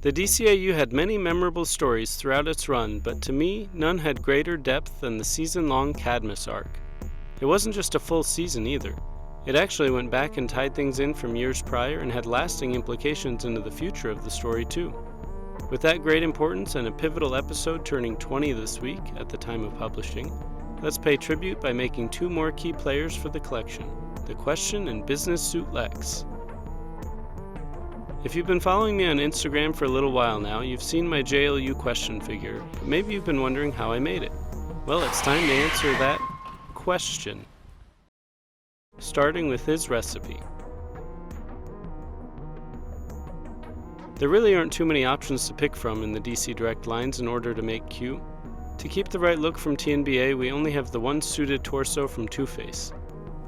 The DCAU had many memorable stories throughout its run, but to me, none had greater depth than the season-long Cadmus arc. It wasn't just a full season either. It actually went back and tied things in from years prior and had lasting implications into the future of the story too. With that great importance and a pivotal episode turning 20 this week at the time of publishing, let's pay tribute by making two more key players for the collection, the Question and Business Suit Lex. If you've been following me on Instagram for a little while now, you've seen my JLU Question figure, but maybe you've been wondering how I made it. Well, it's time to answer that question, starting with his recipe. There really aren't too many options to pick from in the DC Direct lines in order to make Q. To keep the right look from TNBA, we only have the one suited torso from Two-Face.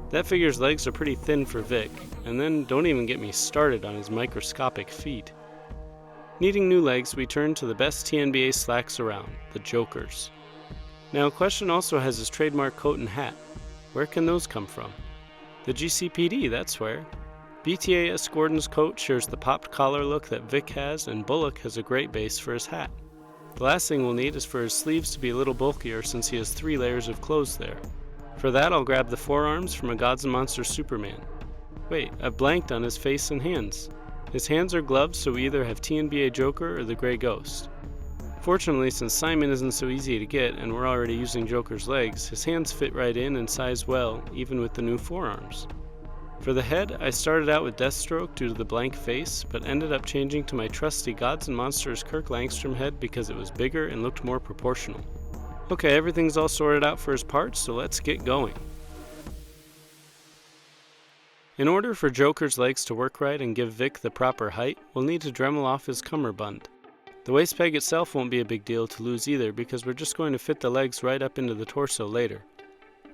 That figure's legs are pretty thin for Vic, and then don't even get me started on his microscopic feet. Needing new legs, we turn to the best TNBA slacks around, the Jokers. Now, Question also has his trademark coat and hat. Where can those come from? The GCPD, that's where. BTAS Gordon's coat shares the popped collar look that Vic has, and Bullock has a great base for his hat. The last thing we'll need is for his sleeves to be a little bulkier since he has 3 layers of clothes there. For that, I'll grab the forearms from a Gods and Monsters Superman. Wait, I've blanked on his face and hands. His hands are gloved, so we either have TNBA Joker or the Grey Ghost. Fortunately, since Simon isn't so easy to get and we're already using Joker's legs, his hands fit right in and size well, even with the new forearms. For the head, I started out with Deathstroke due to the blank face, but ended up changing to my trusty Gods and Monsters Kirk Langstrom head because it was bigger and looked more proportional. Okay, everything's all sorted out for his parts, so let's get going. In order for Joker's legs to work right and give Vic the proper height, we'll need to Dremel off his cummerbund. The waist peg itself won't be a big deal to lose either because we're just going to fit the legs right up into the torso later.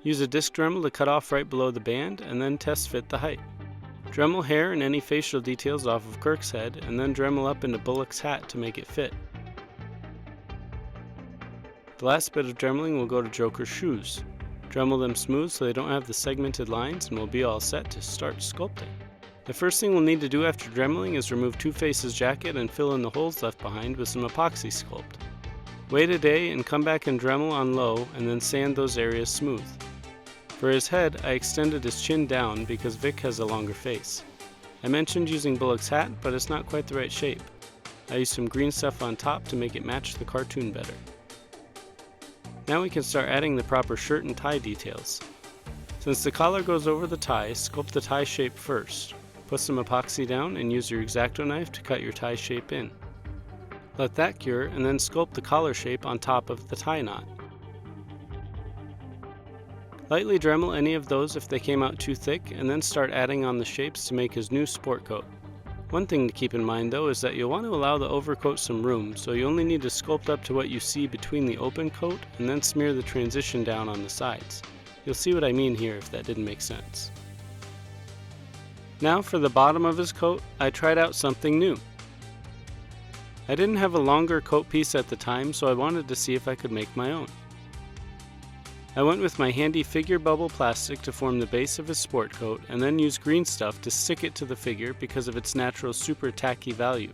Use a disc Dremel to cut off right below the band and then test fit the height. Dremel hair and any facial details off of Kirk's head and then Dremel up into Bullock's hat to make it fit. The last bit of dremeling will go to Joker's shoes. Dremel them smooth so they don't have the segmented lines and we'll be all set to start sculpting. The first thing we'll need to do after dremeling is remove Two-Face's jacket and fill in the holes left behind with some epoxy sculpt. Wait a day and come back and Dremel on low and then sand those areas smooth. For his head, I extended his chin down because Vic has a longer face. I mentioned using Bullock's hat, but it's not quite the right shape. I used some green stuff on top to make it match the cartoon better. Now we can start adding the proper shirt and tie details. Since the collar goes over the tie, sculpt the tie shape first. Put some epoxy down and use your X-Acto knife to cut your tie shape in. Let that cure and then sculpt the collar shape on top of the tie knot. Lightly Dremel any of those if they came out too thick and then start adding on the shapes to make his new sport coat. One thing to keep in mind though is that you'll want to allow the overcoat some room, so you only need to sculpt up to what you see between the open coat and then smear the transition down on the sides. You'll see what I mean here if that didn't make sense. Now for the bottom of his coat, I tried out something new. I didn't have a longer coat piece at the time, so I wanted to see if I could make my own. I went with my handy figure bubble plastic to form the base of his sport coat and then used green stuff to stick it to the figure because of its natural super tacky value.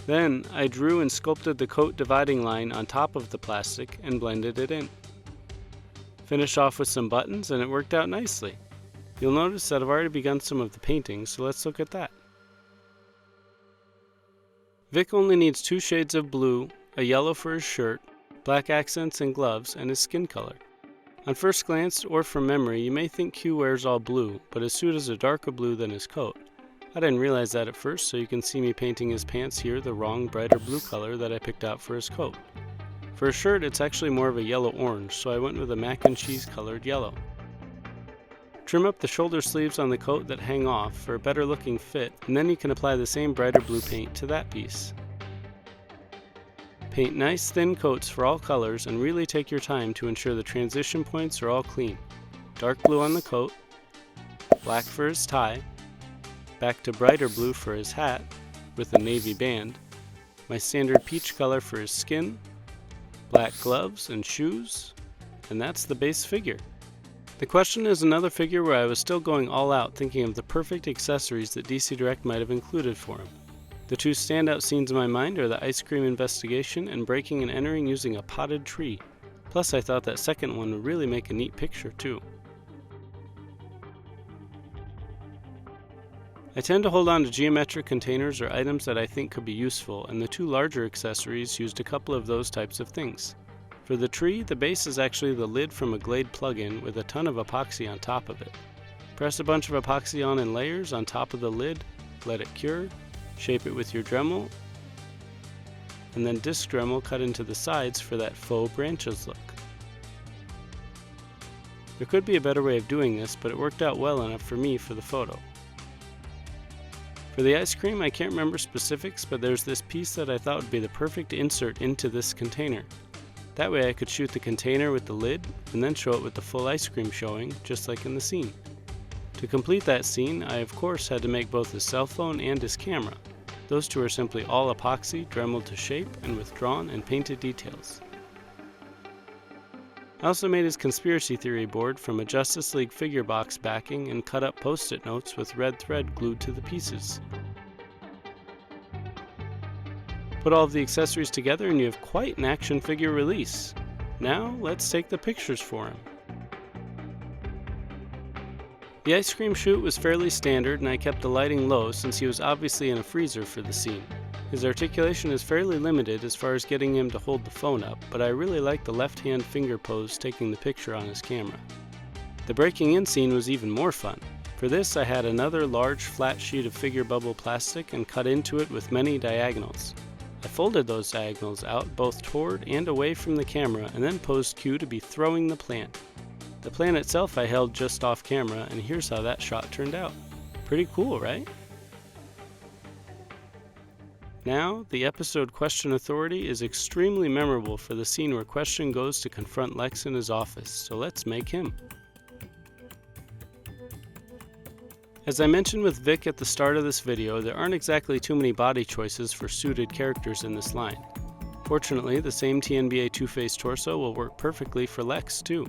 Then I drew and sculpted the coat dividing line on top of the plastic and blended it in. Finished off with some buttons and it worked out nicely. You'll notice that I've already begun some of the painting, so let's look at that. Vic only needs 2 shades of blue, a yellow for his shirt, black accents and gloves, and his skin color. On first glance, or from memory, you may think Q wears all blue, but his suit is a darker blue than his coat. I didn't realize that at first, so you can see me painting his pants here the wrong brighter blue color that I picked out for his coat. For his shirt, it's actually more of a yellow-orange, so I went with a mac and cheese colored yellow. Trim up the shoulder sleeves on the coat that hang off for a better looking fit, and then you can apply the same brighter blue paint to that piece. Paint nice thin coats for all colors and really take your time to ensure the transition points are all clean. Dark blue on the coat, black for his tie, back to brighter blue for his hat with a navy band, my standard peach color for his skin, black gloves and shoes, and that's the base figure. The Question is another figure where I was still going all out thinking of the perfect accessories that DC Direct might have included for him. The two standout scenes in my mind are the ice cream investigation and breaking and entering using a potted tree. Plus I thought that second one would really make a neat picture too. I tend to hold on to geometric containers or items that I think could be useful, and the two larger accessories used a couple of those types of things. For the tree, the base is actually the lid from a Glade plugin with a ton of epoxy on top of it. Press a bunch of epoxy on in layers on top of the lid, let it cure, shape it with your Dremel, and then disc Dremel cut into the sides for that faux branches look. There could be a better way of doing this, but it worked out well enough for me for the photo. For the ice cream, I can't remember specifics, but there's this piece that I thought would be the perfect insert into this container. That way I could shoot the container with the lid and then show it with the full ice cream showing, just like in the scene. To complete that scene, I of course had to make both his cell phone and his camera. Those two are simply all epoxy, Dremeled to shape, and with drawn and painted details. I also made his conspiracy theory board from a Justice League figure box backing and cut up post-it notes with red thread glued to the pieces. Put all of the accessories together and you have quite an action figure release. Now let's take the pictures for him. The ice cream shoot was fairly standard and I kept the lighting low since he was obviously in a freezer for the scene. His articulation is fairly limited as far as getting him to hold the phone up, but I really like the left-hand finger pose taking the picture on his camera. The breaking in scene was even more fun. For this I had another large flat sheet of figure bubble plastic and cut into it with many diagonals. I folded those diagonals out both toward and away from the camera and then posed Q to be throwing the plant. The plant itself I held just off camera, and here's how that shot turned out. Pretty cool, right? Now, the episode Question Authority is extremely memorable for the scene where Question goes to confront Lex in his office, so let's make him. As I mentioned with Vic at the start of this video, there aren't exactly too many body choices for suited characters in this line. Fortunately, the same TNBA Two-Face torso will work perfectly for Lex too.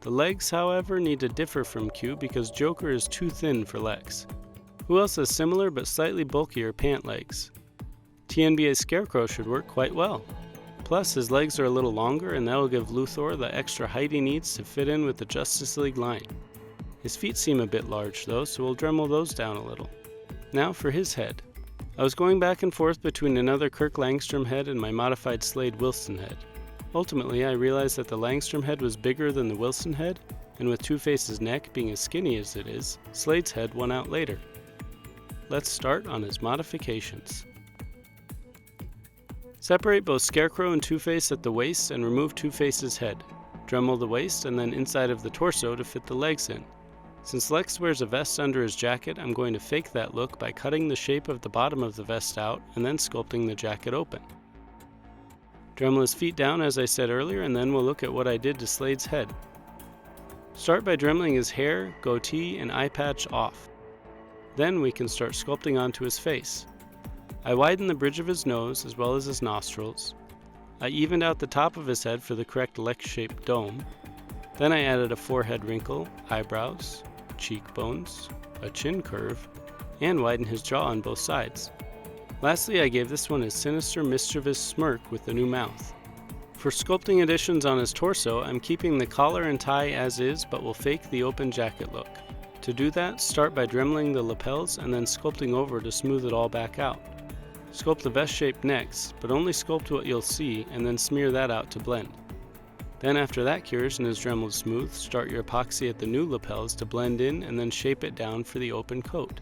The legs, however, need to differ from Q because Joker is too thin for Lex. Who else has similar but slightly bulkier pant legs? TNBA's Scarecrow should work quite well. Plus, his legs are a little longer and that'll give Luthor the extra height he needs to fit in with the Justice League line. His feet seem a bit large though, so we'll Dremel those down a little. Now for his head. I was going back and forth between another Kirk Langstrom head and my modified Slade Wilson head. Ultimately, I realized that the Langstrom head was bigger than the Wilson head, and with Two-Face's neck being as skinny as it is, Slade's head won out later. Let's start on his modifications. Separate both Scarecrow and Two-Face at the waist and remove Two-Face's head. Dremel the waist and then inside of the torso to fit the legs in. Since Lex wears a vest under his jacket, I'm going to fake that look by cutting the shape of the bottom of the vest out and then sculpting the jacket open. Dremel his feet down as I said earlier, and then we'll look at what I did to Slade's head. Start by dremeling his hair, goatee, and eye patch off. Then we can start sculpting onto his face. I widened the bridge of his nose as well as his nostrils. I evened out the top of his head for the correct Lex-shaped dome. Then I added a forehead wrinkle, eyebrows, cheekbones, a chin curve, and widened his jaw on both sides. Lastly, I gave this one a sinister, mischievous smirk with a new mouth. For sculpting additions on his torso, I'm keeping the collar and tie as is, but will fake the open jacket look. To do that, start by dremeling the lapels and then sculpting over to smooth it all back out. Sculpt the vest shape next, but only sculpt what you'll see and then smear that out to blend. Then after that cures and is dremeled smooth, start your epoxy at the new lapels to blend in and then shape it down for the open coat.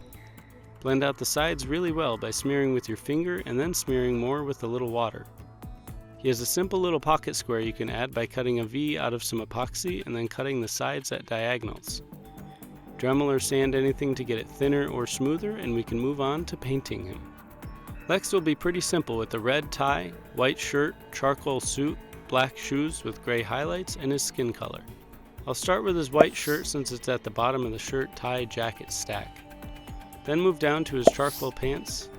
Blend out the sides really well by smearing with your finger and then smearing more with a little water. He has a simple little pocket square you can add by cutting a V out of some epoxy and then cutting the sides at diagonals. Dremel or sand anything to get it thinner or smoother and we can move on to painting him. Lex will be pretty simple with a red tie, white shirt, charcoal suit, black shoes with gray highlights, and his skin color. I'll start with his white shirt since it's at the bottom of the shirt, tie, jacket stack. Then move down to his charcoal pants,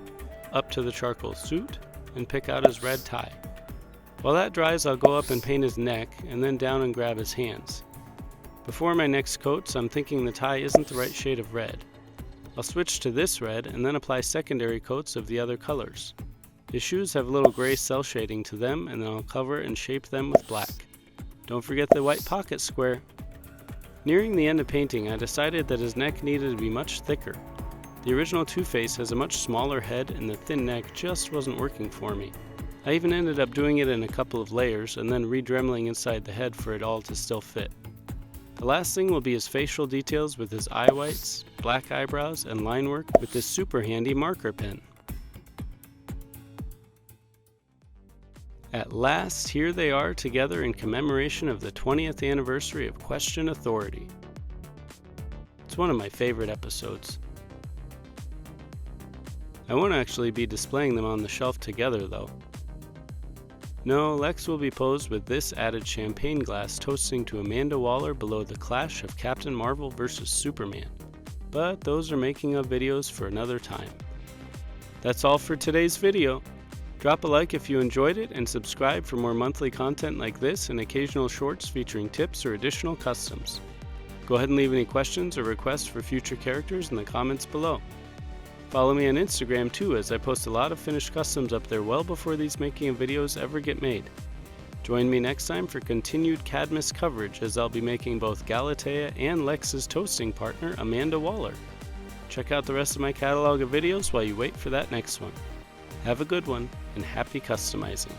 up to the charcoal suit, and pick out his red tie. While that dries, I'll go up and paint his neck, and then down and grab his hands. Before my next coats, I'm thinking the tie isn't the right shade of red. I'll switch to this red and then apply secondary coats of the other colors. The shoes have a little gray cell shading to them, and then I'll cover and shape them with black. Don't forget the white pocket square. Nearing the end of painting, I decided that his neck needed to be much thicker. The original Two-Face has a much smaller head and the thin neck just wasn't working for me. I even ended up doing it in a couple of layers and then re-dremeling inside the head for it all to still fit. The last thing will be his facial details with his eye whites, black eyebrows, and line work with this super handy marker pen. At last, here they are together in commemoration of the 20th anniversary of Question Authority. It's one of my favorite episodes. I won't actually be displaying them on the shelf together though. No, Lex will be posed with this added champagne glass toasting to Amanda Waller below the clash of Captain Marvel vs. Superman. But those are making of videos for another time. That's all for today's video. Drop a like if you enjoyed it and subscribe for more monthly content like this and occasional shorts featuring tips or additional customs. Go ahead and leave any questions or requests for future characters in the comments below. Follow me on Instagram too, as I post a lot of finished customs up there well before these making of videos ever get made. Join me next time for continued Cadmus coverage, as I'll be making both Galatea and Lex's toasting partner Amanda Waller. Check out the rest of my catalog of videos while you wait for that next one. Have a good one, and happy customizing.